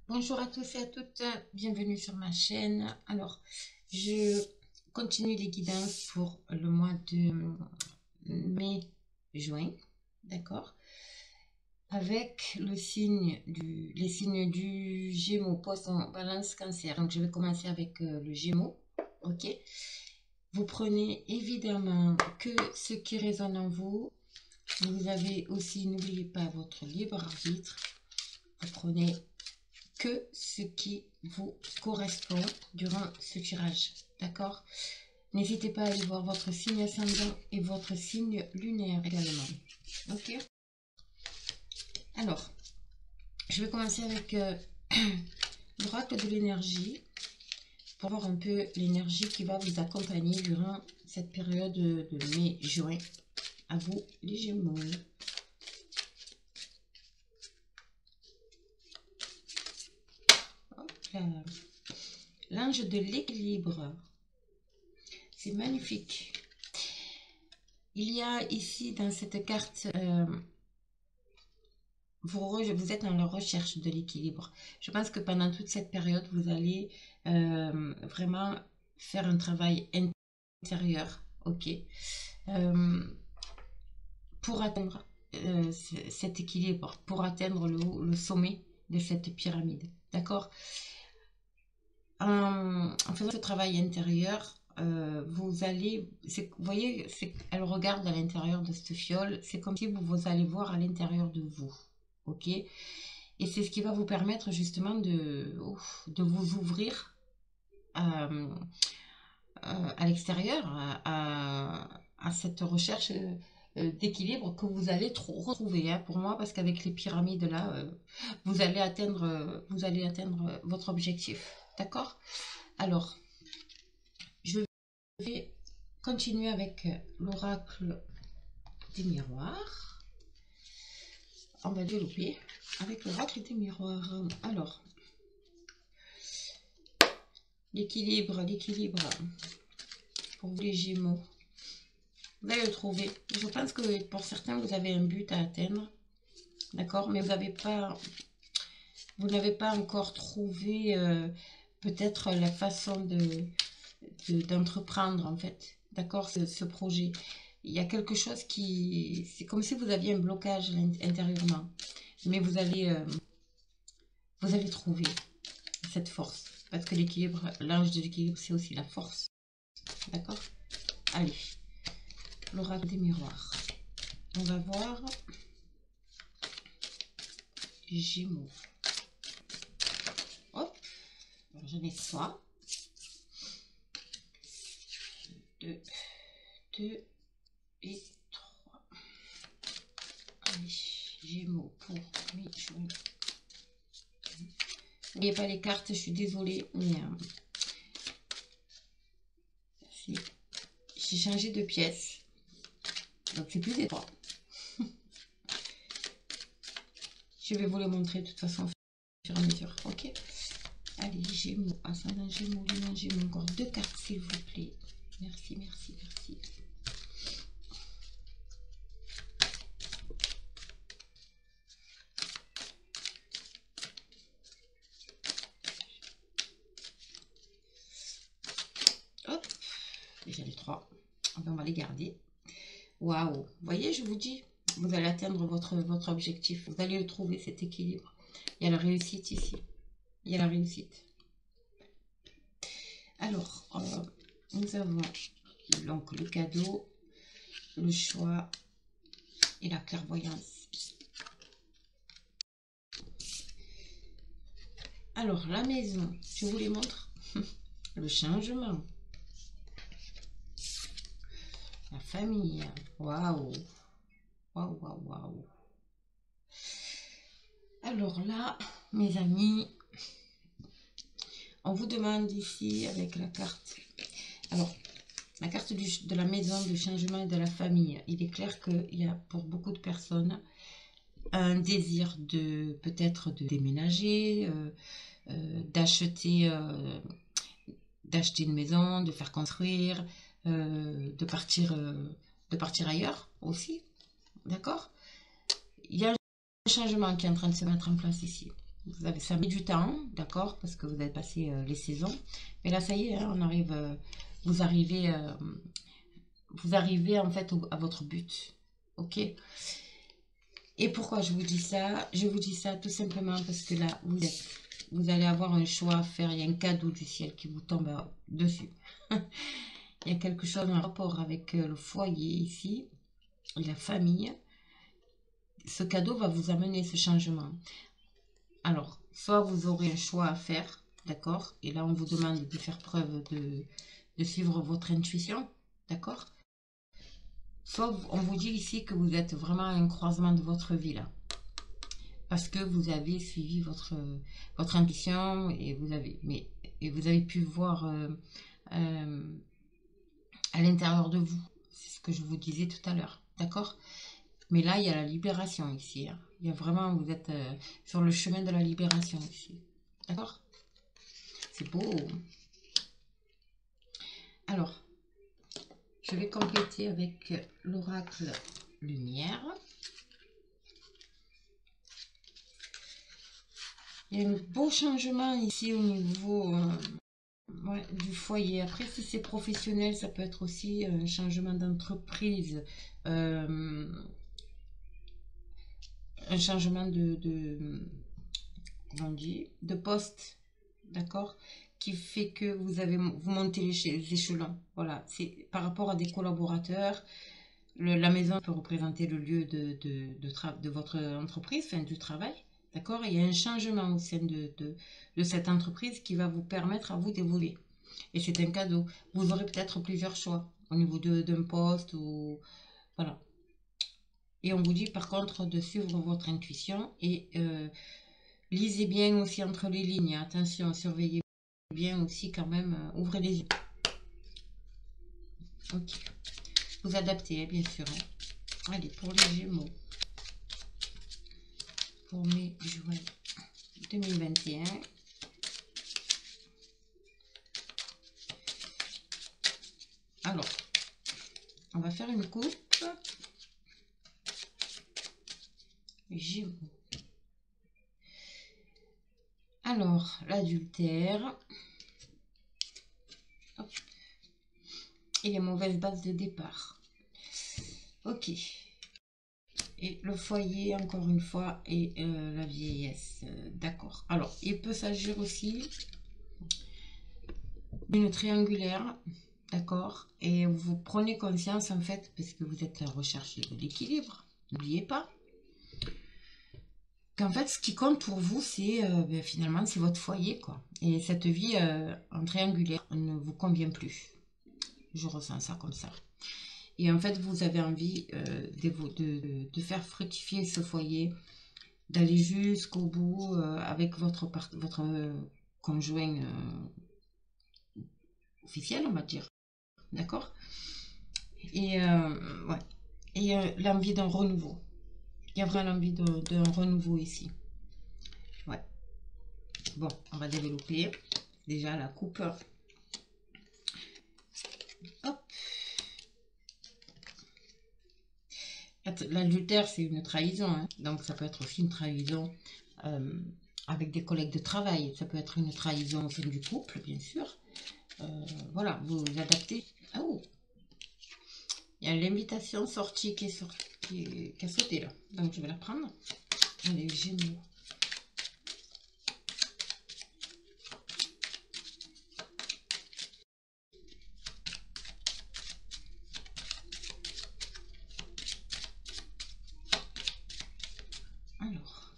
Bonjour à tous et à toutes, bienvenue sur ma chaîne. Alors, je continue les guidances pour le mois de mai-juin, d'accord? Avec les signes du Gémeaux, Poisson, Balance, Cancer. Donc, je vais commencer avec le Gémeaux, ok? Vous prenez évidemment que ce qui résonne en vous. Vous avez aussi, n'oubliez pas votre libre arbitre. Vous prenez que ce qui vous correspond durant ce tirage, d'accord? N'hésitez pas à aller voir votre signe ascendant et votre signe lunaire également, ok? Alors, je vais commencer avec l'oracle de l'énergie pour voir un peu l'énergie qui va vous accompagner durant cette période de mai-juin. À vous, les Gémeaux. L'ange de l'équilibre. C'est magnifique. Il y a ici dans cette carte, vous êtes dans la recherche de l'équilibre. Je pense que pendant toute cette période, vous allez vraiment faire un travail intérieur, ok, pour atteindre cet équilibre, pour atteindre le sommet de cette pyramide, d'accord? En faisant ce travail intérieur, vous allez, vous voyez, elle regarde à l'intérieur de ce fiole, c'est comme si vous allez voir à l'intérieur de vous, ok? Et c'est ce qui va vous permettre justement de vous ouvrir à l'extérieur, à cette recherche d'équilibre que vous allez retrouver, hein, pour moi, parce qu'avec les pyramides là, vous allez atteindre votre objectif, d'accord? Alors, je vais continuer avec l'oracle des miroirs. On va développer avec l'oracle des miroirs. Alors, l'équilibre pour vous les Gémeaux. Vous allez le trouver. Je pense que pour certains, vous avez un but à atteindre. D'accord? Mais vous n'avez pas encore trouvé peut-être la façon d'entreprendre, en fait. D'accord? Ce projet. Il y a quelque chose qui... C'est comme si vous aviez un blocage intérieurement. Mais vous allez trouver cette force. Parce que l'équilibre, l'ange de l'équilibre, c'est aussi la force. D'accord? Allez. L'oracle des miroirs. On va voir Gémeaux. Hop. Alors, j'en ai 3. 2 et 3. Allez, Gémeaux pour mi-juin. N'oubliez pas les cartes, je suis désolée, mais j'ai changé de pièce. Donc c'est plus étroit. Je vais vous le montrer de toute façon au fur et à mesure. Ok. Allez, Gémeaux, ascendant Gémeaux, lunaire Gémeaux. Encore 2 cartes s'il vous plaît. Merci, merci, merci. Hop. Déjà les 3. On va les garder. Waouh. Vous voyez, je vous dis, vous allez atteindre votre objectif. Vous allez le trouver, cet équilibre. Il y a la réussite ici. Il y a la réussite. Alors, nous avons donc le cadeau, le choix et la clairvoyance. Alors, la maison, je vous les montre. Le changement. La famille. Waouh. Waouh, waouh, waouh. Alors là, mes amis, on vous demande ici avec la carte. Alors, la carte de la maison, du changement et de la famille. Il est clair qu'il y a pour beaucoup de personnes un désir de peut-être de déménager, d'acheter une maison, de faire construire, de partir ailleurs aussi. D'accord? Il y a un changement qui est en train de se mettre en place ici. Ça met du temps, d'accord, parce que vous avez passé les saisons. Mais là, ça y est, hein, on arrive, vous arrivez, vous arrivez en fait à votre but. Ok. Et pourquoi je vous dis ça? Je vous dis ça tout simplement parce que là, vous allez avoir un choix à faire. Il y a un cadeau du ciel qui vous tombe dessus. Il y a quelque chose en rapport avec le foyer ici, et la famille. Ce cadeau va vous amener ce changement. Alors, soit vous aurez un choix à faire, d'accord? Et là, on vous demande de faire preuve de suivre votre intuition, d'accord? Soit on vous dit ici que vous êtes vraiment à un croisement de votre vie là. Parce que vous avez suivi votre ambition et vous avez pu voir euh, à l'intérieur de vous. C'est ce que je vous disais tout à l'heure, d'accord? Mais là, il y a la libération ici, hein. Il y a vraiment, vous êtes sur le chemin de la libération ici. D'accord? C'est beau. Alors, je vais compléter avec l'oracle lumière. Il y a un beau changement ici au niveau du foyer. Après, si c'est professionnel, ça peut être aussi un changement d'entreprise. Un changement comment on dit, de poste, d'accord, qui fait que vous montez les échelons. Voilà, c'est par rapport à des collaborateurs. La maison peut représenter le lieu de votre entreprise, enfin du travail, d'accord. Il y a un changement au sein de cette entreprise qui va vous permettre à vous d'évoluer. Et c'est un cadeau. Vous aurez peut-être plusieurs choix au niveau d'un poste ou voilà. Et on vous dit par contre de suivre votre intuition et lisez bien aussi entre les lignes. Attention, surveillez bien aussi quand même. Ouvrez les yeux. Ok. Vous adaptez, hein, bien sûr. Hein. Allez, pour les Gémeaux. Pour mai-juin 2021. Alors, on va faire une coupe. Gémeaux. Alors, l'adultère. Et les mauvaises bases de départ. Ok. Et le foyer, encore une fois, et la vieillesse. D'accord. Alors, il peut s'agir aussi d'une triangulaire. D'accord. Et vous prenez conscience, en fait, parce que vous êtes à la recherche de l'équilibre. N'oubliez pas qu'en fait, ce qui compte pour vous, c'est finalement, c'est votre foyer, quoi. Et cette vie en triangulaire ne vous convient plus. Je ressens ça comme ça. Et en fait, vous avez envie de faire fructifier ce foyer, d'aller jusqu'au bout avec votre conjoint officiel, on va dire. D'accord. Et ouais. Et l'envie d'un renouveau. Il y a vraiment l'envie d'un renouveau ici. Ouais. Bon, on va développer déjà la coupe. Hop. L'adultère, c'est une trahison. Hein. Donc, ça peut être aussi une trahison avec des collègues de travail. Ça peut être une trahison au sein du couple, bien sûr. Voilà, vous vous adaptez. Ah, oh. Il y a l'invitation sortie qui a sauté là. Donc, je vais la prendre. Allez, Gémeaux. Alors.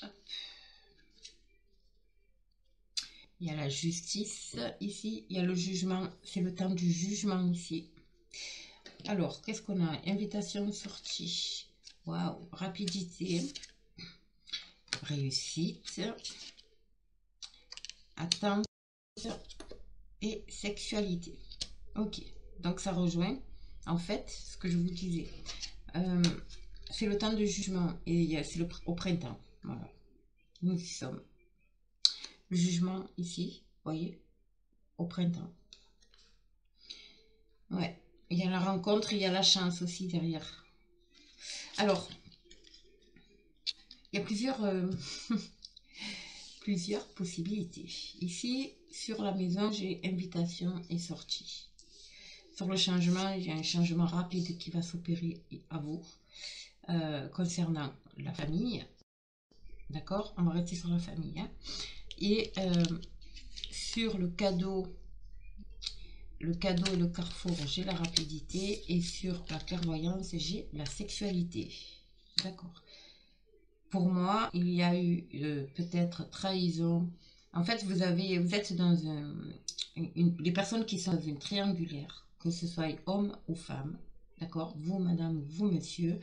Hop. Il y a la justice ici. Il y a le jugement. C'est le temps du jugement ici. Alors, qu'est-ce qu'on a? Invitation sortie. Waouh. Rapidité. Réussite. Attente. Et sexualité. Ok. Donc, ça rejoint, en fait, ce que je vous disais. C'est le temps de jugement. Et c'est au printemps. Voilà. Nous y sommes. Le jugement ici. voyez, au printemps. Ouais, il y a la rencontre, il y a la chance aussi derrière. Alors, il y a plusieurs possibilités. Ici, sur la maison, j'ai invitation et sortie. Sur le changement, il y a un changement rapide qui va s'opérer à vous concernant la famille. D'accord? On va rester sur la famille. Hein? Et sur le cadeau et le carrefour, j'ai la rapidité. Et sur la clairvoyance, j'ai la sexualité. D'accord? Pour moi, il y a eu peut-être trahison. En fait, vous êtes dans les personnes qui sont dans une triangulaire, que ce soit homme ou femme. D'accord? Vous, madame, vous, monsieur.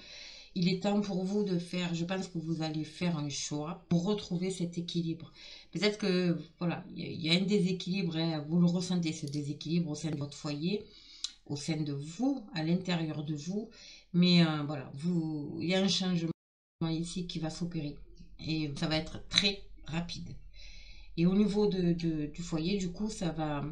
Il est temps pour vous de faire, je pense que vous allez faire un choix pour retrouver cet équilibre. Peut-être que, voilà, il y a un déséquilibre, hein, vous le ressentez, ce déséquilibre au sein de votre foyer, au sein de vous, à l'intérieur de vous. Mais voilà, il y a un changement ici qui va s'opérer. Et ça va être très rapide. Et au niveau du foyer, du coup, ça va...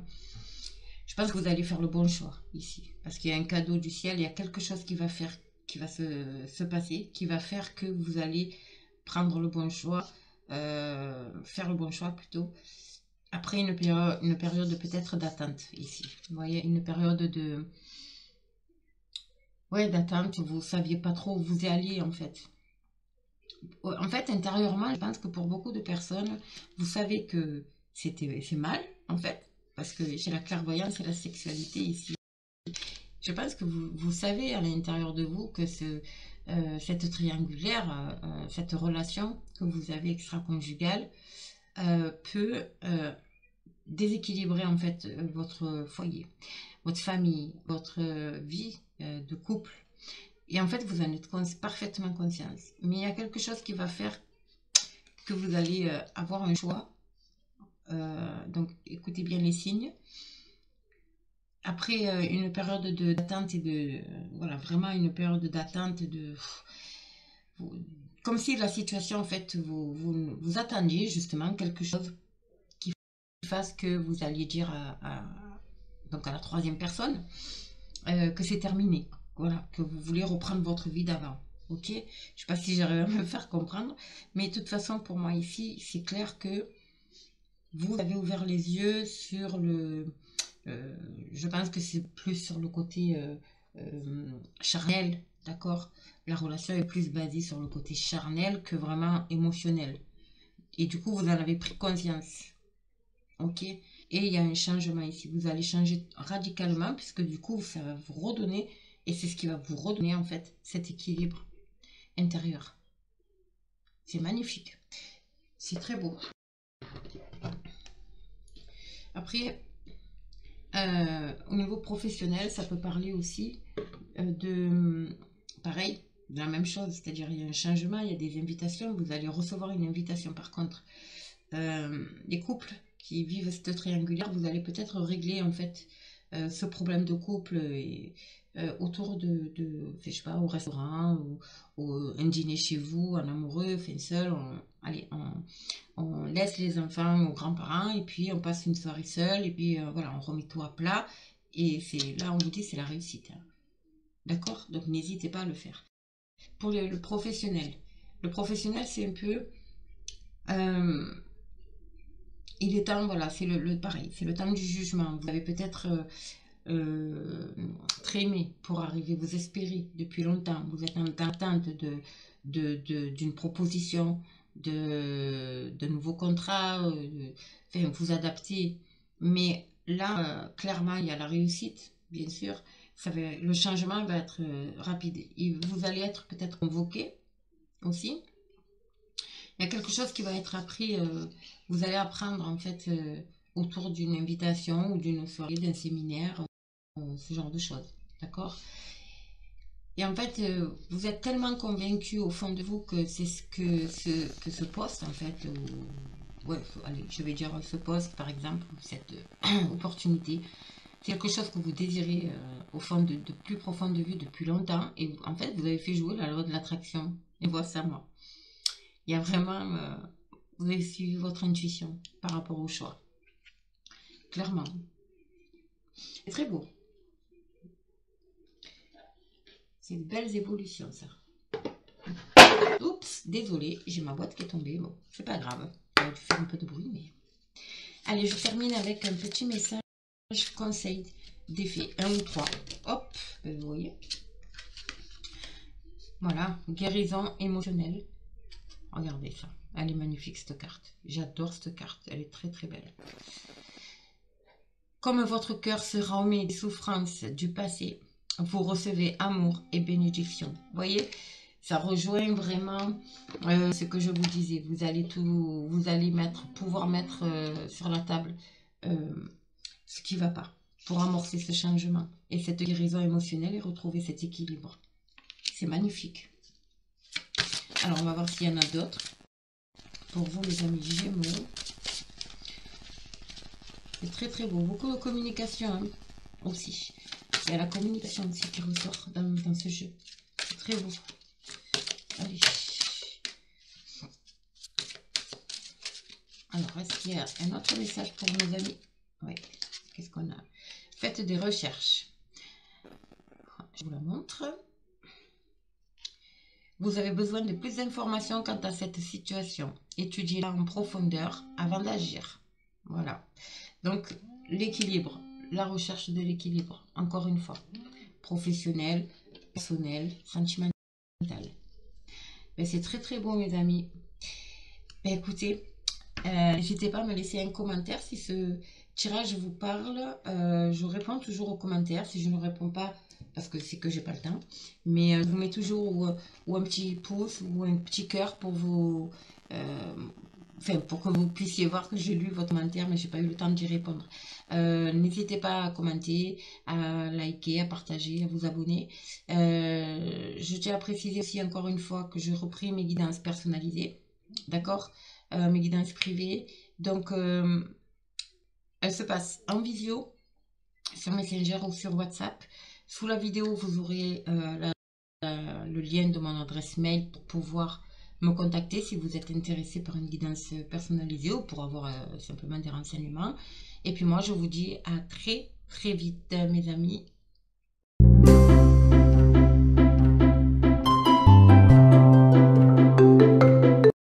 Je pense que vous allez faire le bon choix ici. Parce qu'il y a un cadeau du ciel, il y a quelque chose qui va se passer, qui va faire que vous allez prendre le bon choix, faire le bon choix plutôt, après une période peut-être d'attente ici. Vous voyez, une période de... Ouais, d'attente, vous saviez pas trop où vous alliez en fait. En fait, intérieurement, je pense que pour beaucoup de personnes, vous savez que c'est mal, en fait, parce que j'ai la clairvoyance et la sexualité ici. Je pense que vous savez à l'intérieur de vous que cette triangulaire, cette relation que vous avez extra-conjugale, peut déséquilibrer en fait votre foyer, votre famille, votre vie de couple. Et en fait, vous en êtes parfaitement conscience. Mais il y a quelque chose qui va faire que vous allez avoir un choix. Donc, écoutez bien les signes. Après une période d'attente et voilà, vraiment une période d'attente comme si la situation, en fait, vous attendiez justement quelque chose qui fasse que vous alliez dire donc à la troisième personne que c'est terminé. Voilà, que vous voulez reprendre votre vie d'avant. Ok? Je ne sais pas si j'arrive à me faire comprendre, mais de toute façon, pour moi ici, c'est clair que vous avez ouvert les yeux sur je pense que c'est plus sur le côté charnel, d'accord? La relation est plus basée sur le côté charnel que vraiment émotionnel. Et du coup, vous en avez pris conscience. Ok? Et il y a un changement ici. Vous allez changer radicalement puisque du coup, ça va vous redonner, et c'est ce qui va vous redonner en fait cet équilibre intérieur. C'est magnifique. C'est très beau. Après, au niveau professionnel, ça peut parler aussi pareil, de la même chose, c'est-à-dire il y a un changement, il y a des invitations, vous allez recevoir une invitation par contre. Les couples qui vivent cette triangulaire, vous allez peut-être régler en fait ce problème de couple autour je sais pas, au restaurant ou un dîner chez vous, en amoureux, enfin seul, on laisse les enfants aux grands-parents et puis on passe une soirée seule et puis voilà, on remet tout à plat et c'est là on vous dit c'est la réussite. Hein. D'accord? Donc n'hésitez pas à le faire. Pour le professionnel, c'est un peu il est temps, voilà, c'est pareil, c'est le temps du jugement. Vous avez peut-être trémé pour arriver, vous espérez depuis longtemps, vous êtes en attente d'une proposition, de nouveaux contrats, enfin, vous adaptez. Mais là, clairement, il y a la réussite, bien sûr. Le changement va être rapide. Et vous allez être peut-être convoqué aussi. Il y a quelque chose qui va être appris, vous allez apprendre en fait autour d'une invitation ou d'une soirée, d'un séminaire, ce genre de choses. D'accord? Et en fait, vous êtes tellement convaincu au fond de vous que c'est ce poste, en fait, ouais, allez, je vais dire ce poste, par exemple, cette opportunité, c'est quelque chose que vous désirez au fond de plus profond de vue depuis longtemps. Et en fait, vous avez fait jouer la loi de l'attraction. Et voilà ça, moi. Il y a vraiment, vous avez suivi votre intuition par rapport au choix. clairement. C'est très beau. C'est de belles évolutions, ça. Oups, désolé, j'ai ma boîte qui est tombée. Bon, c'est pas grave. J'aurais dû faire un peu de bruit, mais... Allez, je termine avec un petit message conseil d'effet. 1 ou 3. Hop, vous voyez. Voilà, guérison émotionnelle. Regardez ça. Elle est magnifique, cette carte. J'adore cette carte. Elle est très, très belle. Comme votre cœur se remet des souffrances du passé, vous recevez amour et bénédiction. Vous voyez, ça rejoint vraiment ce que je vous disais. Vous allez pouvoir mettre sur la table ce qui ne va pas pour amorcer ce changement et cette guérison émotionnelle et retrouver cet équilibre. C'est magnifique. Alors, on va voir s'il y en a d'autres. Pour vous, les amis Gémeaux. C'est très très beau. Beaucoup de communication hein, aussi. Il y a la communication aussi qui ressort dans ce jeu. C'est très beau. Allez. Alors, est-ce qu'il y a un autre message pour nos amis? Oui. Qu'est-ce qu'on a? Faites des recherches. Je vous la montre. Vous avez besoin de plus d'informations quant à cette situation. Étudiez-la en profondeur avant d'agir. Voilà. Donc, l'équilibre, la recherche de l'équilibre, encore une fois. Professionnel, personnel, sentimental. C'est très très beau mes amis. Écoutez, n'hésitez pas à me laisser un commentaire si ce tirage vous parle. Je réponds toujours aux commentaires. Si je ne réponds pas, parce que c'est que j'ai pas le temps. Mais je vous mets toujours ou un petit pouce ou un petit cœur pour vous... pour que vous puissiez voir que j'ai lu votre commentaire, mais je n'ai pas eu le temps d'y répondre. N'hésitez pas à commenter, à liker, à partager, à vous abonner. Je tiens à préciser aussi encore une fois que je repris mes guidances personnalisées. D'accord, mes guidances privées. Donc, elles se passent en visio, sur Messenger ou sur WhatsApp. Sous la vidéo, vous aurez le lien de mon adresse mail pour pouvoir me contacter si vous êtes intéressé par une guidance personnalisée ou pour avoir simplement des renseignements. Et puis moi, je vous dis à très très vite, mes amis.